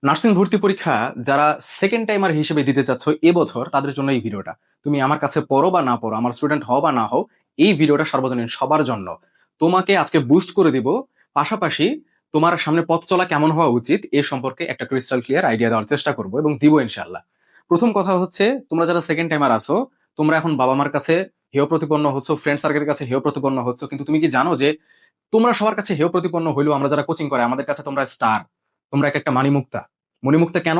Nursing ভর্তি পরীক্ষা যারা সেকেন্ড টাইমার হিসেবে দিতে চাচ্ছ এবছর তাদের জন্য এই ভিডিওটা। তুমি আমার কাছে পড়ো বা না পড়ো, আমার স্টুডেন্ট হও বা না হও, এই ভিডিওটা সর্বজনীন সবার জন্য। তোমাকে আজকে বুস্ট করে দিব, পাশাপাশি তোমার সামনে পথ চলা কেমন হওয়া উচিত এ সম্পর্কে একটা ক্রিস্টাল ক্লিয়ার আইডিয়া দেওয়ার চেষ্টা করবো এবং দিব ইনশাল্লাহ। প্রথম কথা হচ্ছে, তোমরা যারা সেকেন্ড টাইমার আছো, তোমরা এখন বাবা মার কাছে হেয় প্রতিপন্ন হচ্ছে, ফ্রেন্ড সার্কেলের কাছে হেয় প্রতিপন্ন হচ্ছে, কিন্তু তুমি কি জানো যে তোমরা সবার কাছে হেয় প্রতিপন্ন হইলেও আমরা যারা কোচিং করে আমাদের কাছে তোমরা স্টার, তোমরা একটা মানিমুক্তা। মণিমুক্তা কেন?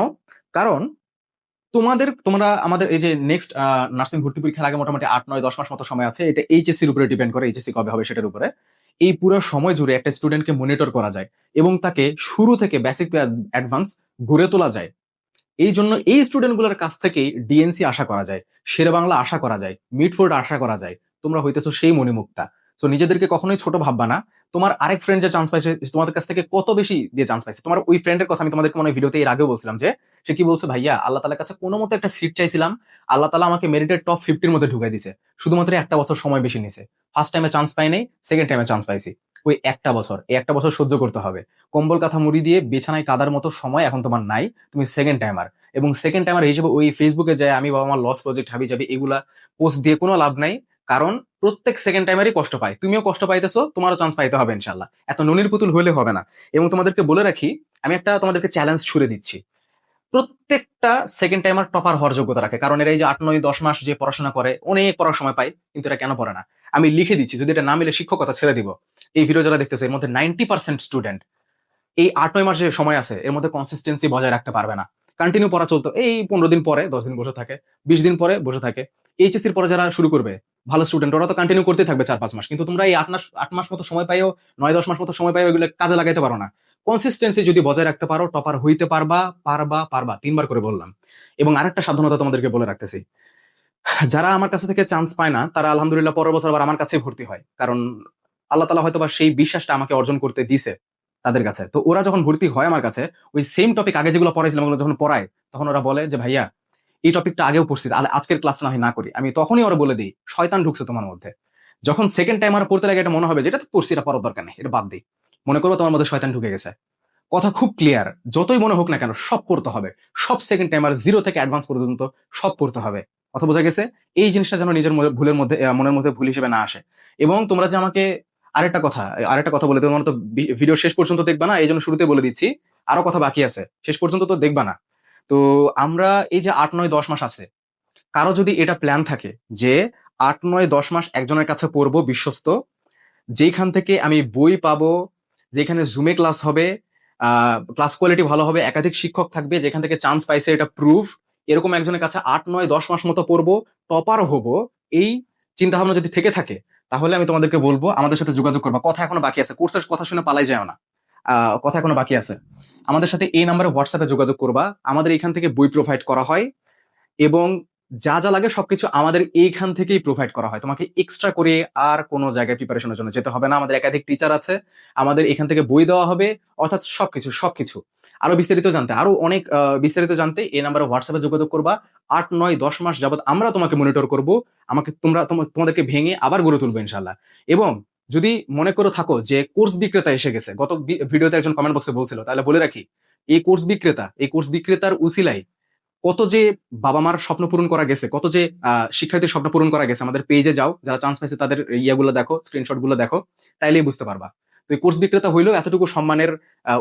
কারণ তোমরা আমাদের এই যে নেক্সট নার্সিং ভর্তি পরীক্ষার আগে মোটামুটি 8 9 10 মাস মতো সময় আছে। এটা এইচএসসির উপরে ডিপেন্ড করে, এইচএসসি কবে হবে সেটার উপরে। এই পুরো সময় জুড়ে একটা স্টুডেন্টকে মনিটর করা যায় এবং তাকে শুরু থেকে বেসিক টু অ্যাডভান্স গড়ে তোলা যায়। এই জন্য এই স্টুডেন্টগুলোর কাছ থেকেই ডিএনসি আশা করা যায়, শেরে বাংলা আশা করা যায়, মিডফোর্ড আশা করা যায়। তোমরা হইতেছো সেই মণিমুক্তা। তো নিজেদেরকে কখনোই ছোট ভাববা না। তোমার আরেক ফ্রেন্ড যে চান্স পাইছে, তোমাদের কাছ থেকে কত বেশি দিয়ে চান্স পাইছে। তোমার ওই ফ্রেন্ডের কথা আমি তোমাদেরকে মনে হয় ভিডিওতে এর আগেও বলছিলাম যে সে কি বলছে, ভাইয়া আল্লাহ তালার কাছে কোনো মতো একটা সিট চাইছিলাম, আল্লাহ তালা আমাকে মেরিটের টপ 50-র মধ্যে ঢুকাই দিছে, শুধুমাত্র একটা বছর সময় বেশি নিছে। ফার্স্ট টাইমে চান্স পাই নাই, সেকেন্ড টাইমে চান্স পাইছি। ওই একটা বছর, এই একটা বছর সহ্য করতে হবে। কম্বল কাঁথা মুড়ি দিয়ে বিছানায় কাদার মতো সময় এখন তোমার নাই। তুমি সেকেন্ড টাইমার, এবং সেকেন্ড টাইমার হিসেবে ওই ফেসবুকে যায় আমি বাবা আমার লস প্রজেক্ট হাবি যাবি এগুলা পোস্ট দিয়ে কোনো লাভ নাই। কারণ প্রত্যেক সেকেন্ড টাইমারই কষ্ট পায়, তুমিও কষ্ট পাইতেছো, তোমারও চান্স পাইতে হবে ইনশাল্লাহ। এত ননির পুতুল হইলে হবে না। এবং তোমাদেরকে বলে রাখি, আমি একটা তোমাদেরকে চ্যালেঞ্জ ছুড়ে দিচ্ছি। প্রত্যেকটা সেকেন্ড টাইমার টপার হওয়ার যোগ্যতা রাখে, কারণ এরা এই যে 8 9 10 মাস যে পড়াশোনা করে অনেক পড়ার সময় পায়, কিন্তু এরা কেন পড়ে না? আমি লিখে দিচ্ছি, যদি এটা না মিলে শিক্ষকতা ছেড়ে দিব। এই ভিডিও যারা দেখতেছে এর মধ্যে 90% স্টুডেন্ট এই 8 9 মাস যে সময় আছে এর মধ্যে কনসিস্টেন্সি বজায় রাখতে পারবে না। কন্টিনিউ পড়া চলতো, এই 15 দিন পরে 10 দিন বসে থাকে, 20 দিন পরে বসে থাকে। এইচএসসির পরে যারা শুরু করবে, ভালো স্টুডেন্ট, ওরা তো কন্টিনিউ করতে থাকবে 4 5 মাস, কিন্তু তোমরা এই 8 মাস মতো সময় পাইও, 9 10 মাস মতো সময় পাইও, এগুলো কাজে লাগাইতে পারো না। কনসিস্টেন্সি যদি বজায় রাখতে পারো, টপার হইতে পারবা, পারবা পারবা, 3বার করে বললাম। এবং আরেকটা সাবধানতা তোমাদেরকে বলে রাখতেছি, যারা আমার কাছে থেকে চান্স পায় না তারা আলহামদুলিল্লাহ পরের বছর আবার আমার কাছেই ভর্তি হয়, কারণ আল্লাহ তালা হয়তো বা সেই বিশ্বাসটা আমাকে অর্জন করতে দিছে তাদের কাছে। তো ওরা যখন ভর্তি হয় আমার কাছে, ওই সেম টপিক আগে যেগুলো পড়াইছিলাম ওগুলো যখন পড়ায়, তখন ওরা বলে যে ভাইয়া এই টপিকটা আগেও পড়ছি, তাহলে আজকের ক্লাসটা না হয় না করি। আমি তখনই ওরা বলে দিই, শয়তান ঢুকছে তোমার মধ্যে। যখন সেকেন্ড টাইম আর পড়তে লাগে, এটা মনে হবে যেটা তো পড়ছি, এটা পড়ার দরকার নেই, এটা বাদ দিই। মনে করবো তোমার মধ্যে শয়তান ঢুকে গেছে। কথা খুব ক্লিয়ার, যতই মনে হোক না কেন সব পড়তে হবে। সব সেকেন্ড টাইমার জিরো থেকে অ্যাডভান্স পর্যন্ত সব পড়তে হবে। কথা বোঝা গেছে? এই জিনিসটা যেন নিজের ভুলের মধ্যে মনের মধ্যে ভুল হিসেবে না আসে। এবং তোমরা যে আমাকে আরেকটা কথা আরেকটা কথা বলে, তোমরা তো ভিডিও শেষ পর্যন্ত দেখবা না, এই জন্য শুরুতে বলে দিচ্ছি, আরো কথা বাকি আছে, শেষ পর্যন্ত তো দেখবা না। তো আমরা এই যে 8 9 10 মাস আছে, কারো যদি এটা প্ল্যান থাকে যে 8 9 10 মাস একজনের কাছে পড়বো বিশ্বস্ত, যেখান থেকে আমি বই পাবো, যেখানে জুমে ক্লাস হবে, ক্লাস কোয়ালিটি ভালো হবে, একাধিক শিক্ষক থাকবে, যেখান থেকে চান্স পাইছে এটা প্রুফ, এরকম একজনের কাছে 8 9 10 মাস মতো পড়বো, টপার হব, এই চিন্তা ভাবনা যদি থেকে থাকে, তাহলে আমি তোমাদেরকে বলবো আমাদের সাথে যোগাযোগ করবা। কথা এখনো বাকি আছে, কোর্সের কথা শুনে পালাই যায় না। কথা এখনো বাকি আছে। আমাদের সাথে এই নাম্বারে হোয়াটসঅ্যাপে যোগাযোগ করবা। আমাদের এখান থেকে বই প্রোভাইড করা হয়, এবং যা যা লাগে সবকিছু আমাদের এইখান থেকেই প্রোভাইড করা হয়। তোমাকে এক্সট্রা করে আর কোনো জায়গায় প্রিপারেশনের জন্য যেতে হবে না। আমাদের একাধিক টিচার আছে, আমাদের এখান থেকে বই দেওয়া হবে, অর্থাৎ সবকিছু সবকিছু। আরো বিস্তারিত জানতে, আরো অনেক বিস্তারিত জানতে এই নাম্বারে হোয়াটসঅ্যাপে যোগাযোগ করবা। 8 9 10 মাস যাবত আমরা তোমাকে মনিটর করব, আমাকে তোমাদেরকে ভেঙে আবার গড়ে তুলবো ইনশাল্লাহ। এবং যদি মনে করে থাকো যে কোর্স বিক্রেতা এসে গেছে, গত ভিডিওতে একজন কমেন্ট বক্সে বলছিল, তাহলে বলে রাখি, এই কোর্স বিক্রেতার উসিলাই কত যে বাবা মার স্বপ্ন পূরণ করা গেছে, কত যে শিক্ষার্থীর স্বপ্ন পূরণ করা গেছে। আমাদের পেজে যাও, যারা চান্স পাইছে তাদের ইয়াগুলো দেখো, স্ক্রিনশট গুলো দেখো, তাইলেই বুঝতে পারবা। তো এই কোর্স বিক্রেতা হইলেও এতটুকু সম্মানের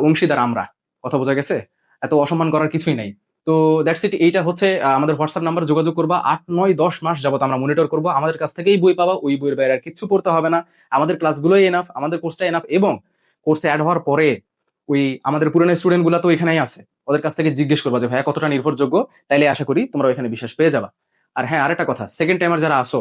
অংশীদার আমরা। কথা বোঝা গেছে? এত অসম্মান করার কিছুই নাই। তো দ্যাটস ইট। এইটা হচ্ছে আমাদের হোয়াটসঅ্যাপ নাম্বার, যোগাযোগ করবা। 8 9 10 মাস যাবত আমরা মনিটর করবো, আমাদের কাছ থেকেই বই পাবা, ওই বইয়ের বাইরে আর কিছু পড়তে হবে না। আমাদের ক্লাসগুলোই এনাফ, আমাদের কোর্সটা এনাফ। এবং কোর্সে অ্যাড হওয়ার পরে ওই আমাদের পুরনো স্টুডেন্ট গুলা তো এখানেই আছে, ওদের কাছ থেকে জিজ্ঞেস করবা যে ভাইয়া কতটা নির্ভরযোগ্য, তাইলে আশা করি তোমরা ওইখানে বিশ্বাস পেয়ে যাবা। আর হ্যাঁ, আরেকটা কথা, সেকেন্ড টাইমার যারা আসো,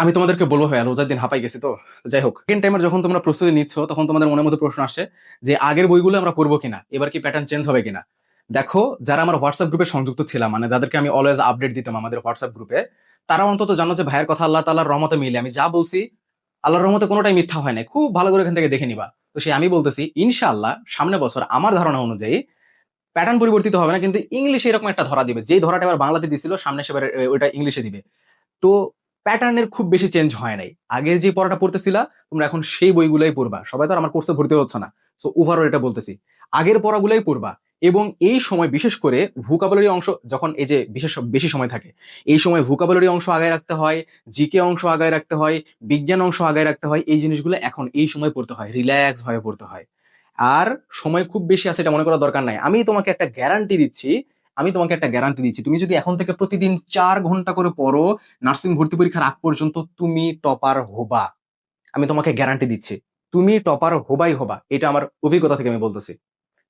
আমি তোমাদেরকে বলবো, ভাইয়া রোজার দিন হাঁপাই গেছি তো। যাই হোক, সেকেন্ড টাইমার যখন তোমরা প্রস্তুতি নিচ্ছ, তখন তোমাদের মনের মধ্যে প্রশ্ন আসে যে আগের বইগুলো আমরা পড়বো কিনা, এবার কি প্যাটার্ন চেঞ্জ হবে কিনা। দেখো, যারা আমার হোয়াটসঅ্যাপ গ্রুপে সংযুক্ত ছিলাম, মানে যাদেরকে আমি অলওয়েজ আপডেট দিতাম আমাদের হোয়াটসঅ্যাপ গ্রুপে, তারা অন্তত জানো যে ভাইয়ের কথা আল্লাহ তাআলার রহমতে মিলে আমি যা বলছি, আল্লাহর রহমতে কোনোটাই মিথ্যা হয় না। খুব ভালো করে এখান থেকে দেখে নিবা। তো সে আমি বলতেছি, ইনশাআল্লাহ সামনে বছর আমার ধারণা অনুযায়ী প্যাটার্ন পরিবর্তিত হবে না, কিন্তু ইংলিশে এরকম একটা ধরা দিবে, যেই ধরাটা এবার বাংলাতে দিছিল সামনে সেবার ওইটা ইংলিশে দিবে। তো প্যাটার্নের খুব বেশি চেঞ্জ হয় নাই। আগের যে পড়াটা পড়তেছিলা তোমরা এখন সেই বইগুলোই পড়বা। সবাই তো আর আমার কোর্সে ভর্তি হচ্ছে না, সো ওভারঅল এটা বলতেছি। আগের পড়াগুলোই পড়বা। এবং এই সময় বিশেষ করে ভোকাবুলারি অংশ যখন এই যে বিশেষ বেশি সময় থাকে, এই সময় ভোকাবুলারি অংশ আগায় রাখতে হয়, জিকে অংশ আগায় রাখতে হয়, বিজ্ঞান অংশ আগায় রাখতে হয়। এই জিনিসগুলো এখন এই সময় পড়তে হয়, রিল্যাক্স ভাবে পড়তে হয়। আর সময় খুব বেশি আছে এটা মনে করার দরকার নাই। আমি তোমাকে একটা গ্যারান্টি দিচ্ছি, তুমি যদি এখন থেকে প্রতিদিন 4 ঘন্টা করে পড়ো, নার্সিং ভর্তি পরীক্ষার আগ পর্যন্ত তুমি টপার হবা। আমি তোমাকে গ্যারান্টি দিচ্ছি, তুমি টপার হবাই হবা। এটা আমার অভিজ্ঞতা থেকে আমি বলতেছি,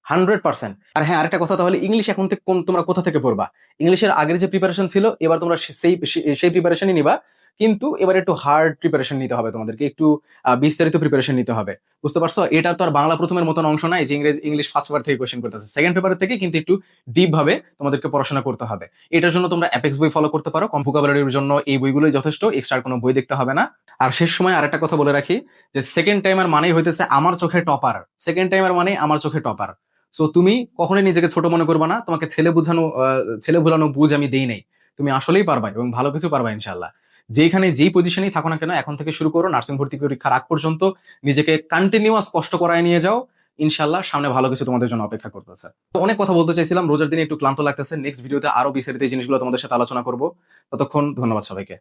100%। আর হ্যাঁ, আরেকটা কথা, তাহলে ইংলিশ এখন থেকে তোমরা কোথা থেকে পড়বা? ইংলিশের আগের যে প্রিপারেশন ছিল, এবার তোমরা সেই প্রিপারেশনই নিবা, কিন্তু এবার একটু হার্ড প্রিপারেশন নিতে হবে, তোমাদেরকে একটু বিস্তারিত প্রিপারেশন নিতে হবে। বুঝতে পারছো? এটা তো আর বাংলা প্রথমের মতন অংশ নাই যে ইংলিশ ফার্স্ট পেপার থেকে কোশ্চেন করতেছে, সেকেন্ড পেপার থেকে কিন্তু একটু ডিপ ভাবে তোমাদেরকে পড়াশোনা করতে হবে। এটার জন্য তোমরা অ্যাপেক্স বই ফলো করতে পারো, কম ভোকাবুলারির জন্য এই বইগুলোই যথেষ্ট, এক্সট্রা কোনো বই দেখতে হবে না। আর শেষ সময় আরেকটা কথা বলে রাখি, যে সেকেন্ড টাইমার মানেই হইতেছে আমার চোখে টপার। সেকেন্ড টাইমার মানে আমার চোখে টপার। সো তুমি কখনোই নিজেকে ছোট মনে করবা না, তোমাকে ছেলে ভুলানো বুঝ আমি দেই নাই। তুমি আসলেই পারবা এবং ভালো কিছু পারবা ইনশাল্লাহ। যেখানে যেই পজিশনেই থাকো না কেন, এখন থেকে শুরু করো, নার্সিং ভর্তি পরীক্ষার আগ পর্যন্ত নিজেকে কন্টিনিউয়াস কষ্ট করায় নিয়ে যাও। ইনশাল্লাহ সামনে ভালো কিছু তোমাদের জন্য অপেক্ষা করতেছে। তো অনেক কথা বলতে চাইছিলাম, রোজার দিনে একটু ক্লান্ত লাগতেছে। নেক্সট ভিডিওতে আরো বিস্তারিত এই জিনিসগুলো তোমাদের সাথে আলোচনা করবো। ততক্ষণ ধন্যবাদ সবাইকে।